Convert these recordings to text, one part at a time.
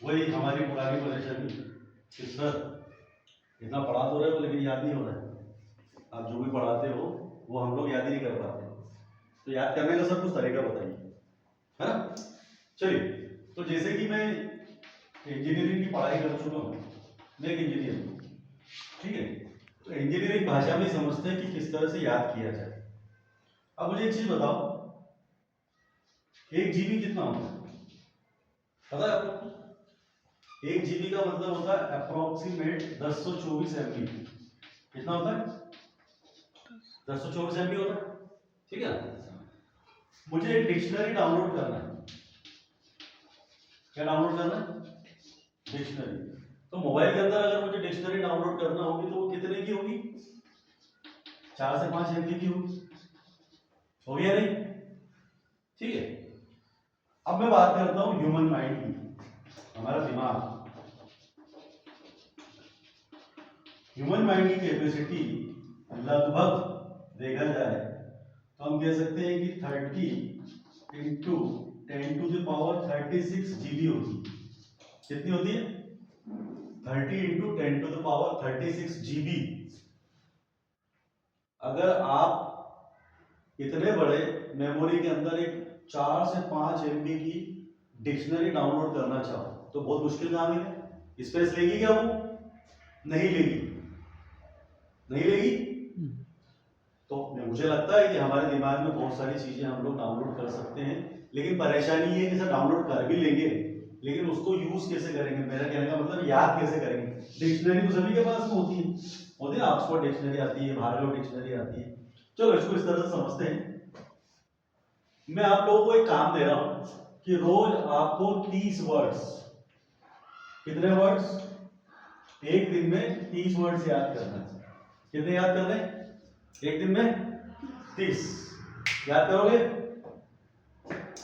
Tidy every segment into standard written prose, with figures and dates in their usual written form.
वही हमारी पुरानी परेशानी कि सर इतना पढ़ा तो रहे हो लेकिन याद नहीं हो रहा है। आप जो भी पढ़ाते हो वो हम लोग याद ही नहीं कर पाते। तो याद करने का सर कुछ तरीका बताइए, है ना। चलिए, तो जैसे कि मैं इंजीनियरिंग की पढ़ाई कर चुका हूँ, मैं एक इंजीनियर हूँ, ठीक है। तो इंजीनियरिंग भाषा में समझते हैं कि किस तरह से याद किया जाए। अब मुझे एक चीज बताओ, 1 GB कितना होता है, पता है आपको? 1 GB का मतलब होता है अप्रोक्सीमेट 1024 MB। कितना होता है? 1024 MB होता है, ठीक है। मुझे एक डिक्शनरी डाउनलोड करना है। क्या डाउनलोड करना है? डिक्शनरी। तो मोबाइल के अंदर अगर मुझे डिक्शनरी डाउनलोड करना होगी तो वो कितने की होगी? 4 से 5 MB की होगी, हो गया नहीं? ठीक है। अब मैं बात करता हूं ह्यूमन माइंड की, हमारा दिमाग। ह्यूमन माइंड की कैपेसिटी लगभग देखा जाए तो हम कह सकते हैं कि 30 इंटू 10⁻36 GB होती है। कितनी होती है? 30 इंटू 10⁻36 GB। अगर आप इतने बड़े मेमोरी के अंदर एक 4 से 5 MB की डिक्शनरी डाउनलोड करना चाहो तो बहुत मुश्किल काम है। स्पेस लेगी क्या वो? नहीं लेगी, नहीं लेगी। तो मुझे लगता है कि हमारे दिमाग में बहुत सारी चीजें हम लोग डाउनलोड कर सकते हैं, लेकिन परेशानी ये है कि सर डाउनलोड कर भी लेंगे लेकिन उसको यूज कैसे करेंगे? मेरा कहने का मतलब याद कैसे करेंगे? डिक्शनरी तो सभी के पास में होती है, ऑक्सफोर्ड डिक्शनरी आती है, भार्गव डिक्शनरी आती है। चलो इसको इस तरह से समझते हैं। मैं आप लोगों को एक काम दे रहा हूं कि रोज आपको 30 वर्ड्स, कितने वर्ड्स? एक दिन में 30 वर्ड्स याद करना है। कितने याद करने? एक दिन में 30 याद करोगे?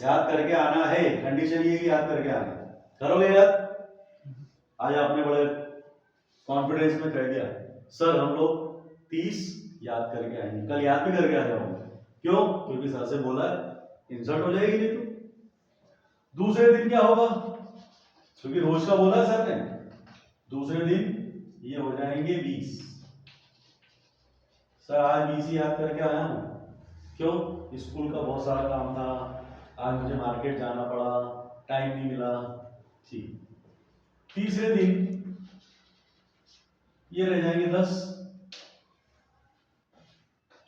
याद करके आना है, कंडीशन ये कि याद करके आना। करोगे याद? आज आपने बड़े कॉन्फिडेंस में कह दिया सर हम लोग 30 याद करके आएंगे, कल याद भी करके आ जाओगे। क्यों? क्योंकि सर से बोला है, इंसल्ट हो जाएगी नहीं तो। दूसरे दिन क्या होगा? क्योंकि रोज का बोला है सर ने, दूसरे दिन ये हो जाएंगे 20। सर आज 20 याद करके आया हूं। क्यों? स्कूल का बहुत सारा काम था, आज मुझे मार्केट जाना पड़ा, टाइम नहीं मिला। ठीक। तीसरे दिन ये रह जाएंगे 10।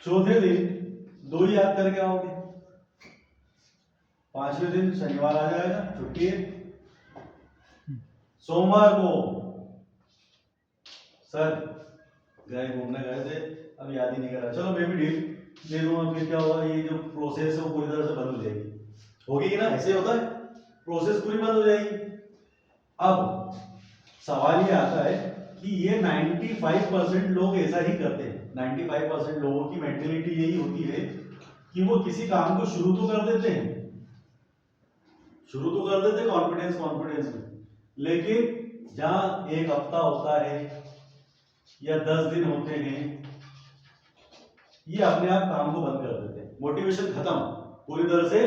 चौथे दिन 2 ही याद करके आओगे। पांचवें दिन शनिवार आ जाएगा, छुट्टी है। सोमवार को सर गए घूमने गए थे, अब याद ही नहीं कर रहा, चलो मैं भी डील ले लूंगा। फिर क्या होगा? ये जो प्रोसेस है वो पूरी तरह से बंद हो जाएगी, होगी कि ना? ऐसे होता है, प्रोसेस पूरी बंद हो जाएगी। अब सवाल ये आता है कि ये 95% लोग ऐसा ही करते हैं। 95% लोगों की मेंटेलिटी यही होती है कि वो किसी काम को शुरू तो कर देते हैं, शुरू तो कर देते कॉन्फिडेंस में, लेकिन जहां एक हफ्ता होता है या 10 दिन होते हैं, ये अपने आप काम को बंद कर देते हैं। मोटिवेशन खत्म, पूरी तरह से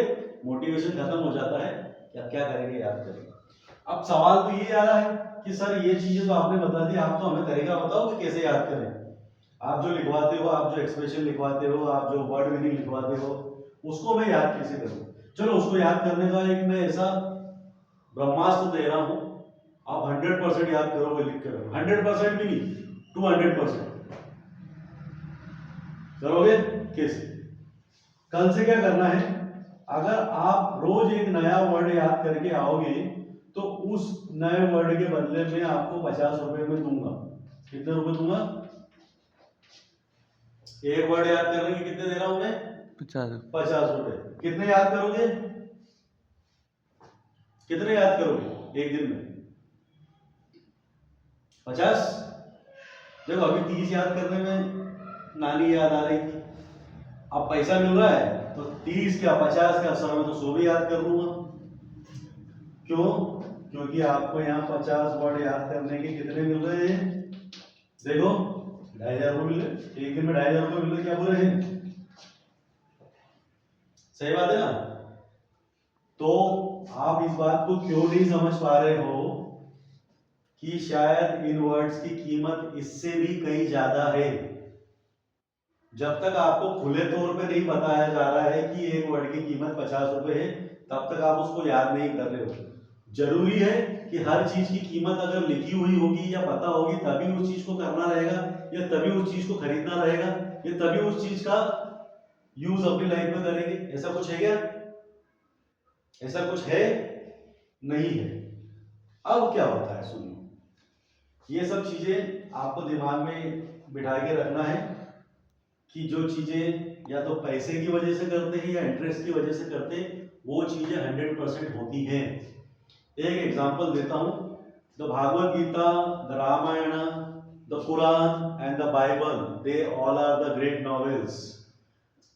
मोटिवेशन खत्म हो जाता है। क्या करेंगे? याद करेंगे। अब सवाल तो ये आ रहा है कि सर ये चीजें तो आपने बता दी, आप तो हमें तरीका बताओ कि कैसे याद करें। आप जो लिखवाते हो, आप जो एक्सप्रेशन लिखवाते हो, आप जो वर्ड मीनिंग लिखवाते हो, उसको मैं याद कैसे करूं? चलो उसको याद करने का एक मैं ऐसा ब्रह्मास्त्र दे रहा हूं, आप 100% याद करोगे लिख कर। 100% भी नहीं, 200% करोगे। कैसे? कल से क्या करना है? अगर आप रोज एक नया वर्ड याद करके आओगे तो उस नए वर्ड के बदले में आपको 50 रुपए में दूंगा। कितने रुपए दूंगा? एक वर्ड याद करने के कितने दे रहा हूं मैं? 50 रुपए। कितने याद करोगे? कितने याद करोगे एक दिन में? 50। देखो अभी 30 याद करने में नानी याद आ रही थी, अब पैसा मिल रहा है तो 30 क्या 50 क्या, सर मैं तो 100 भी याद कर लूंगा। क्यों? क्योंकि आपको यहाँ 50 वर्ड याद करने के कितने मिल रहे हैं? देखो 2,500 रुपये मिल रहे, एक दिन में 2,500 रुपये मिल रहे। क्या बोल रहे हैं? सही बात है ना? तो आप इस बात को क्यों नहीं समझ पा रहे हो कि शायद इन वर्ड्स की कीमत इससे भी कहीं ज्यादा है। जब तक आपको खुले तौर पे नहीं बताया जा रहा है कि एक वर्ड की कीमत 50 रुपए है, तब तक आप उसको याद नहीं कर रहे हो। जरूरी है कि हर चीज की कीमत अगर लिखी हुई होगी या पता होगी तभी उस चीज को करना रहेगा, या तभी उस चीज को खरीदना रहेगा, या तभी उस चीज का यूज अपनी लाइफ में करेंगे। ऐसा कुछ है क्या? ऐसा कुछ है? नहीं है। अब क्या होता है सुनिए, ये सब चीजें आपको दिमाग में बिठा के रखना है कि जो चीजें या तो पैसे की वजह से करते हैं या इंटरेस्ट की वजह से करते हैं, वो चीजें 100% होती हैं। एक एग्जांपल देता हूं, the Bhagavad Gita, the Ramayana, the Quran and the Bible, they all are the great novels,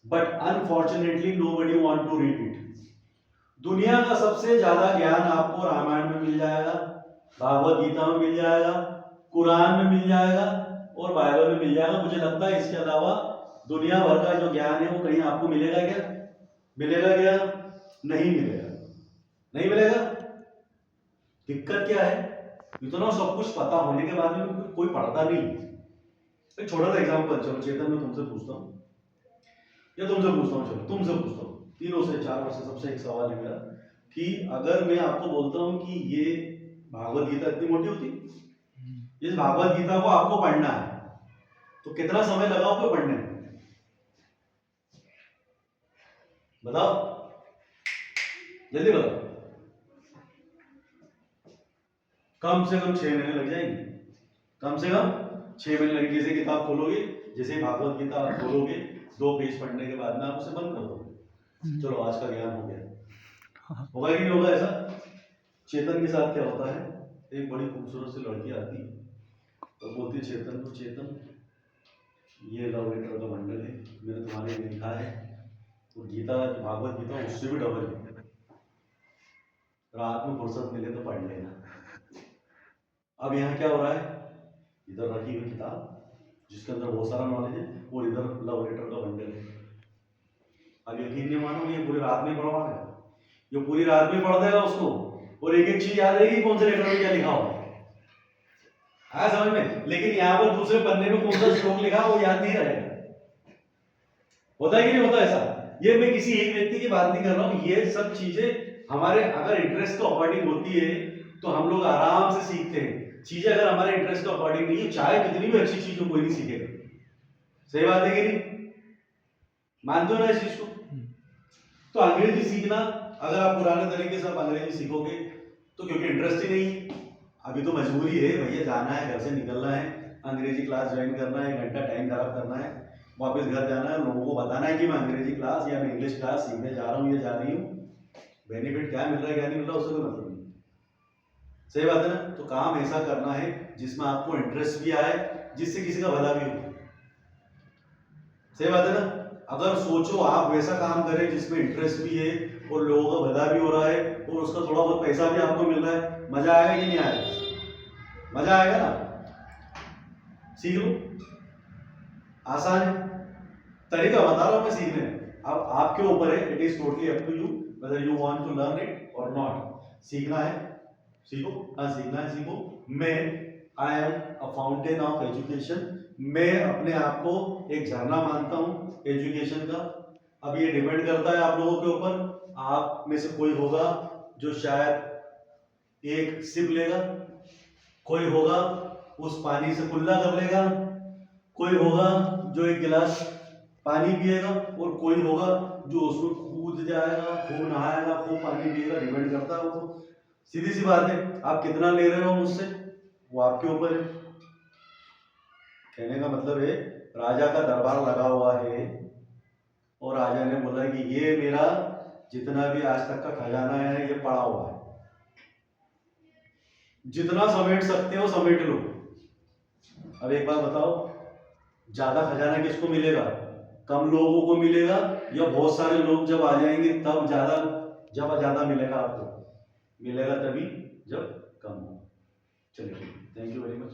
but unfortunately nobody want to read it. दुनिया का सबसे ज्यादा ज्ञान आपको रामायण में मिल जाएगा, भागवत गीता में मिल जाएगा, कुरान में मिल जाएगा और बाइबल में मिल जाएगा। मुझे लगता है इसके अलावा दुनिया भर का जो ज्ञान है वो कहीं आपको मिलेगा क्या? मिलेगा क्या? नहीं मिलेगा। नहीं मिलेगा। दिक्कत क्या है? इतना सब कुछ पता होने के बाद में कोई पढ़ता नहीं। एक छोटा सा एग्जांपल, चलो चेतन मैं तुमसे पूछता हूँ या तुमसे पूछता हूँ, चलो तुमसे पूछता हूँ, तीनों से चार वर्ष से सबसे एक सवाल है मेरा कि अगर मैं आपको बोलता हूँ कि ये भागवत गीता इतनी मोटी होती, इस भागवत गीता को आपको पढ़ना है तो कितना समय लगाओगे पढ़ने में? बताओ, जल्दी बताओ। कम से कम 6 महीने लग जाएंगे। कम से कम 6 महीने लगेंगे। जैसे किताब खोलोगे, जैसे भागवत गीता आप खोलोगे, 2 पेज पढ़ने के बाद में आप उसे बंद कर दोगे, चलो आज का ज्ञान हो गया। होगा कि नहीं होगा ऐसा? चेतन के साथ क्या होता है, एक बड़ी खूबसूरत सी लड़की आती है तो बोलती है चेतन को, चेतन ये लव लेटर का बंडल है, मैंने तुम्हारे लिए लिखा है, तो गीता, भागवत गीता उससे भी डबल है, रात में फुर्सत मिले तो पढ़ लेना। अब यहाँ क्या हो रहा है, इधर रखी हुई किताब जिसके अंदर बहुत सारा नॉलेज है और इधर लव लेटर का बंडल है। अब यकीन नहीं मानो, ये पूरी रात में पढ़वा देगा, ये पूरी रात में पढ़ देगा उसको और एक एक चीज याद रहेगी कौन से लेटर में क्या लिखा होगा, आया समझ में। लेकिन यहाँ पर दूसरे पन्ने में कौन सा श्लोक लिखा वो याद नहीं रहेगा। होता है कि नहीं होता ऐसा? ये मैं किसी एक व्यक्ति की बात नहीं कर रहा हूँ, ये सब चीजें हमारे अगर इंटरेस्ट के अकॉर्डिंग होती है तो हम लोग आराम से सीखते हैं। चीजें अगर हमारे इंटरेस्ट के अकॉर्डिंग नहीं है, चाहे कितनी भी अच्छी चीज हो, कोई नहीं सीखेगा। सही बात है कि नहीं? मानते हो ना इस चीज को? तो अंग्रेजी सीखना, अगर आप पुराने तरीके से आप अंग्रेजी सीखोगे तो क्योंकि इंटरेस्ट ही नहीं है, अभी तो मजबूरी है भैया, जाना है, घर से निकलना है, अंग्रेजी क्लास ज्वाइन करना है, 1 घंटा टाइम खराब करना है, वापस घर जाना है, लोगों को बताना है कि मैं अंग्रेजी क्लास या मैं इंग्लिश क्लास सीखने जा रहा हूँ या जा रही हूँ, बेनिफिट क्या मिल रहा है क्या नहीं मिल रहा उससे कोई मतलब नहीं। सही बात है ना? तो काम ऐसा करना है जिसमें आपको इंटरेस्ट भी आए, जिससे किसी का भला भी हो। सही बात है ना? अगर सोचो आप वैसा काम करें जिसमें इंटरेस्ट भी है और लोगों का भला भी हो रहा है और उसका थोड़ा बहुत पैसा भी आपको मिल रहा है, मजा आएगा कि नहीं आएगा? मजा आएगा ना? सीख लो, आसान है, तरीका बता रहा हूं मैं सीखने में। अब आपके ऊपर है, it is totally up to you whether you want to learn it और नॉट। सीखना है सीखो, हाँ सीखना है सीखो। मैं I am a fountain of education, मैं अपने आप को एक झरना मानता हूँ एजुकेशन का। अब ये डिपेंड करता है आप लोगों के ऊपर, आप में से कोई होगा जो शायद एक सिप लेगा, कोई होगा उस पानी से कुल्ला कर लेगा, कोई होगा जो एक गिलास पानी पिएगा और कोई होगा जो उसमें कूद जाएगा, खूब नहाएगा, खूब पानी पिएगा। डिपेंड करता है वो तो, सीधी सी बात है। आप कितना ले रहे हो मुझसे वो आपके ऊपर है। कहने का मतलब है राजा का दरबार लगा हुआ है और राजा ने बोला कि ये मेरा जितना भी आज तक का खजाना है ये पड़ा हुआ है, जितना समेट सकते हो समेट लो। अब एक बात बताओ, ज्यादा खजाना किसको मिलेगा? कम लोगों को मिलेगा या बहुत सारे लोग जब आ जाएंगे तब ज्यादा, जब ज्यादा मिलेगा आपको? मिलेगा तभी जब कम हो। चलिए, थैंक यू वेरी मच।